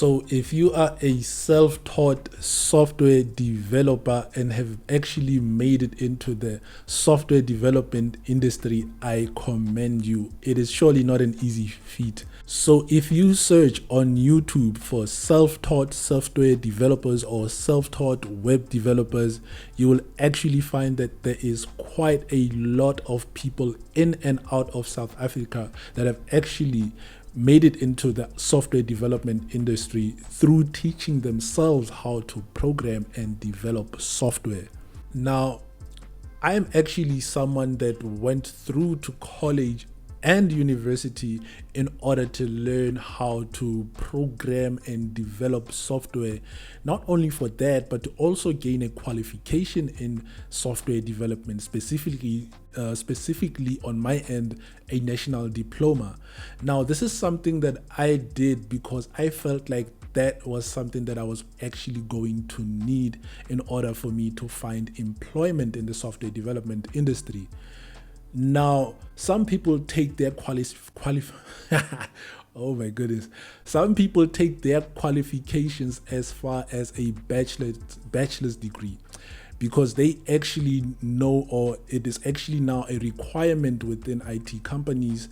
So if you are a self-taught software developer and have actually made it into the software development industry, I commend you. It is surely not an easy feat. So if you search on YouTube for self-taught software developers or self-taught web developers, you will actually find that there is quite a lot of people in and out of South Africa that have actually made it into the software development industry through teaching themselves how to program and develop software. Now, I am actually someone that went through to college and university in order to learn how to program and develop software. Not only for that, but to also gain a qualification in software development, specifically on my end, a national diploma. Now, this is something that I did because I felt like that was something that I was actually going to need in order for me to find employment in the software development industry. Now, some people take their oh my goodness. Some people take their qualifications as far as a bachelor's degree because they actually know, or it is actually now a requirement within IT companies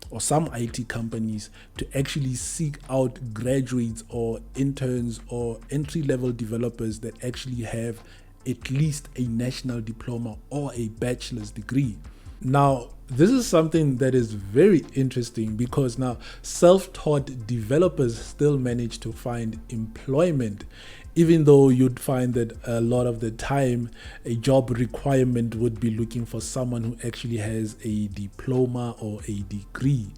or some IT companies to actually seek out graduates or interns or entry-level developers that actually have at least a national diploma or a bachelor's degree. Now, this is something that is very interesting because now self-taught developers still manage to find employment, even though you'd find that a lot of the time a job requirement would be looking for someone who actually has a diploma or a degree.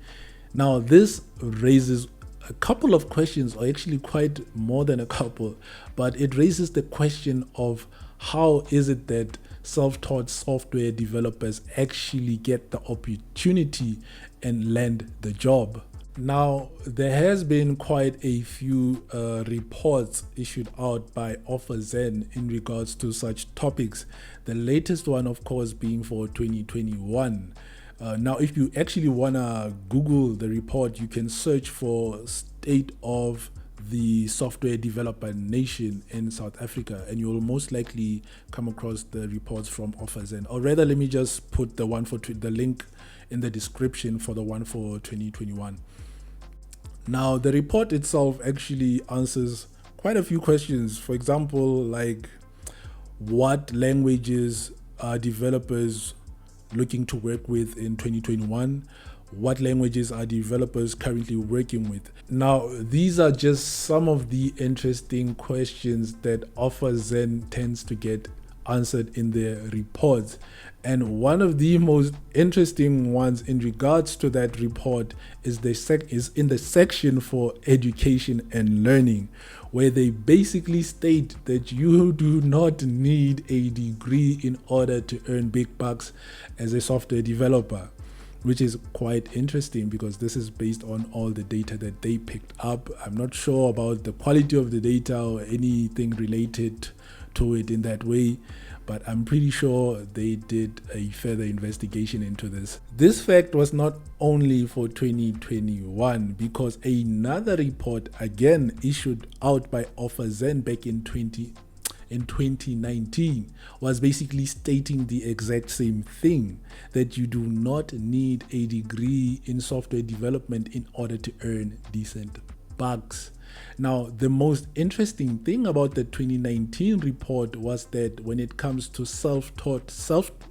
Now, this raises a couple of questions, or actually quite more than a couple, but it raises the question of how is it that self-taught software developers actually get the opportunity and land the job. Now, there has been quite a few reports issued out by Offerzen in regards to such topics. The latest one, of course, being for 2021. Now, if you actually want to Google the report, you can search for State of the Software Developer Nation in South Africa, and you will most likely come across the reports from Offerzen. Or rather, let me just put the link in the description for the one for 2021. Now, the report itself actually answers quite a few questions. For example, like what languages are developers looking to work with in 2021? What languages are developers currently working with? Now, these are just some of the interesting questions that Offerzen tends to get answered in their reports. And one of the most interesting ones in regards to that report is in the section for education and learning, where they basically state that you do not need a degree in order to earn big bucks as a software developer, which is quite interesting because this is based on all the data that they picked up. I'm not sure about the quality of the data or anything related to it in that way, but I'm pretty sure they did a further investigation into this. This fact was not only for 2021, because another report again issued out by Offerzen back in 2019 was basically stating the exact same thing, that you do not need a degree in software development in order to earn decent bucks. Now, the most interesting thing about the 2019 report was that when it comes to self-taught software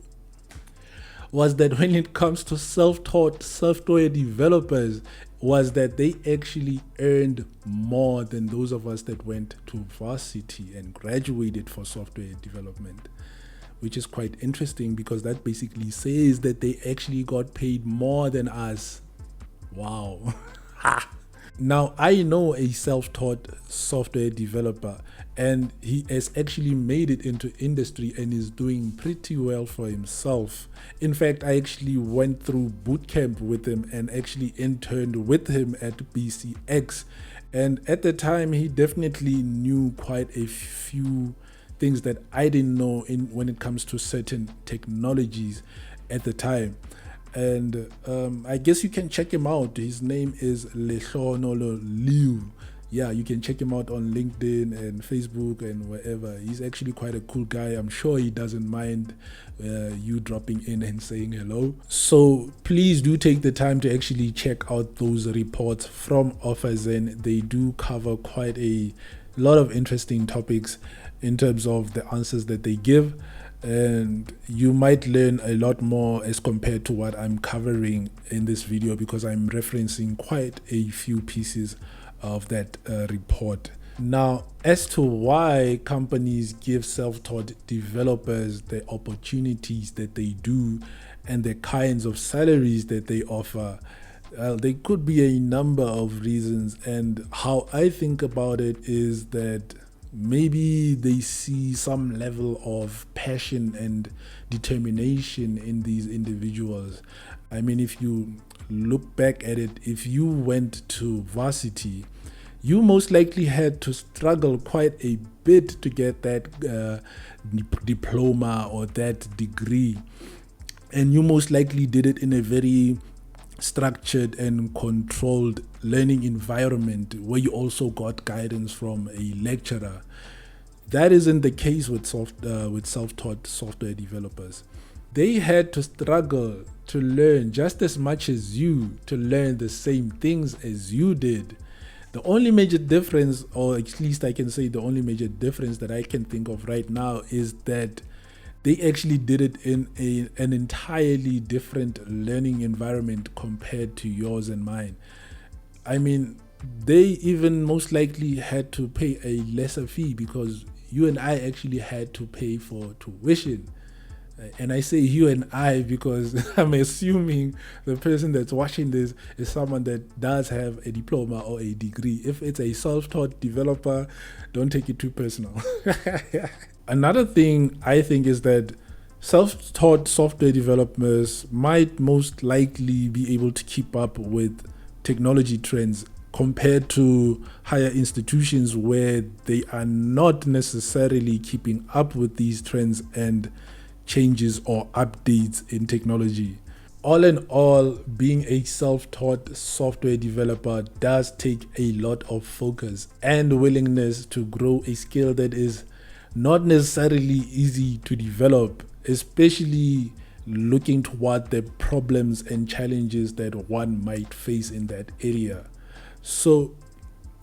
developers, was that they actually earned more than those of us that went to Varsity and graduated for software development, which is quite interesting because that basically says that they actually got paid more than us. Wow. Now, I know a self-taught software developer, and he has actually made it into industry and is doing pretty well for himself. In fact, I actually went through boot camp with him and actually interned with him at BCX. And at the time, he definitely knew quite a few things that I didn't know when it comes to certain technologies at the time. And I guess you can check him out. His name is Lehlono Liu. yeah, you can check him out on LinkedIn and Facebook and wherever. He's actually quite a cool guy. I'm sure he doesn't mind you dropping in and saying hello. So please do take the time to actually check out those reports from Offerzen. They do cover quite a lot of interesting topics in terms of the answers that they give, and you might learn a lot more as compared to what I'm covering in this video, because I'm referencing quite a few pieces of that report. Now, as to why companies give self-taught developers the opportunities that they do and the kinds of salaries that they offer, there could be a number of reasons, and how I think about it is that maybe they see some level of passion and determination in these individuals. I mean, if you look back at it, if you went to Varsity, you most likely had to struggle quite a bit to get that diploma or that degree. And you most likely did it in a very structured and controlled learning environment where you also got guidance from a lecturer. That isn't the case with self-taught software developers. They had to struggle to learn just as much as you, to learn the same things as you did. The only major difference, or at least I can say the only major difference that I can think of right now, is that they actually did it in an entirely different learning environment compared to yours and mine. I mean, they even most likely had to pay a lesser fee because you and I actually had to pay for tuition. And I say you and I because I'm assuming the person that's watching this is someone that does have a diploma or a degree. If it's a self-taught developer, don't take it too personal. Another thing I think is that self-taught software developers might most likely be able to keep up with technology trends compared to higher institutions where they are not necessarily keeping up with these trends and changes or updates in technology. All in all, being a self-taught software developer does take a lot of focus and willingness to grow a skill that is not necessarily easy to develop, especially looking toward the problems and challenges that one might face in that area. So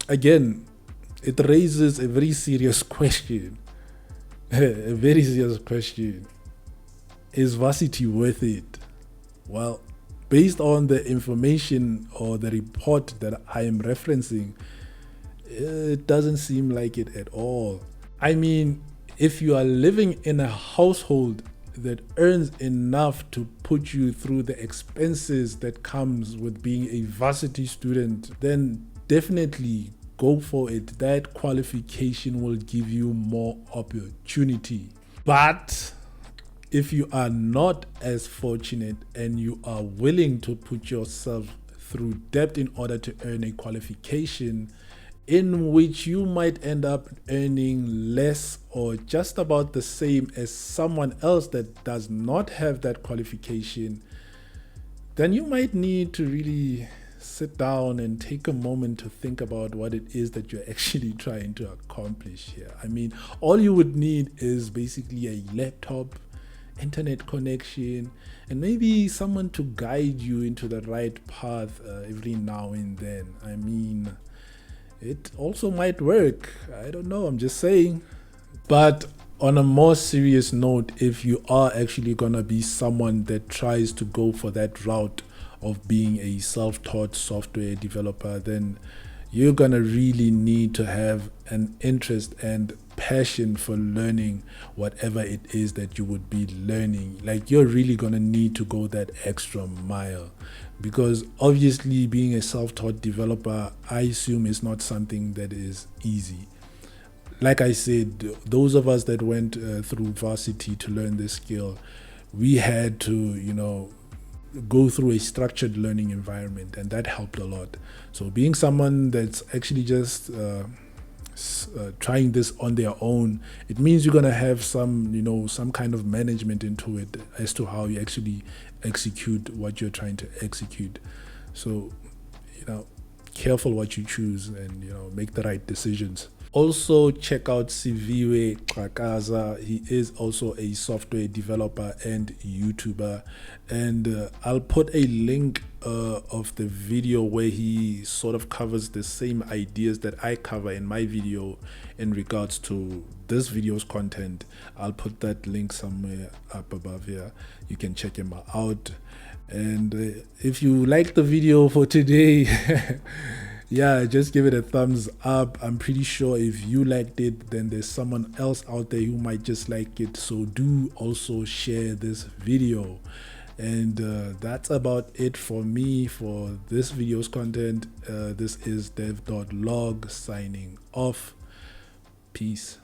again, it raises a very serious question. A very serious question. Is Varsity worth it? Well, based on the information or the report that I am referencing, it doesn't seem like it at all. I mean, if you are living in a household that earns enough to put you through the expenses that comes with being a varsity student, then definitely go for it. That qualification will give you more opportunity. But if you are not as fortunate and you are willing to put yourself through depth in order to earn a qualification in which you might end up earning less or just about the same as someone else that does not have that qualification, then you might need to really sit down and take a moment to think about what it is that you're actually trying to accomplish here. I mean, all you would need is basically a laptop, internet connection, and maybe someone to guide you into the right path every now and then. I mean, it also might work. I don't know, I'm just saying. But on a more serious note, if you are actually gonna be someone that tries to go for that route of being a self-taught software developer, then you're gonna really need to have an interest and passion for learning whatever it is that you would be learning. Like, you're really gonna need to go that extra mile, because obviously being a self-taught developer, I assume, is not something that is easy. Like I said, those of us that went through Varsity to learn this skill, we had to, go through a structured learning environment, and that helped a lot. So being someone that's actually just trying this on their own, it means you're gonna have some kind of management into it as to how you actually execute what you're trying to execute. So careful what you choose, and make the right decisions. Also, check out Siviwe Xhakaza. He is also a software developer and YouTuber, and I'll put a link of the video where he sort of covers the same ideas that I cover in my video in regards to this video's content. I'll put that link somewhere up above here. You can check him out. And if you like the video for today, yeah, just give it a thumbs up. I'm pretty sure if you liked it, then there's someone else out there who might just like it. So do also share this video. And that's about it for me for this video's content. This is dev.log signing off. Peace.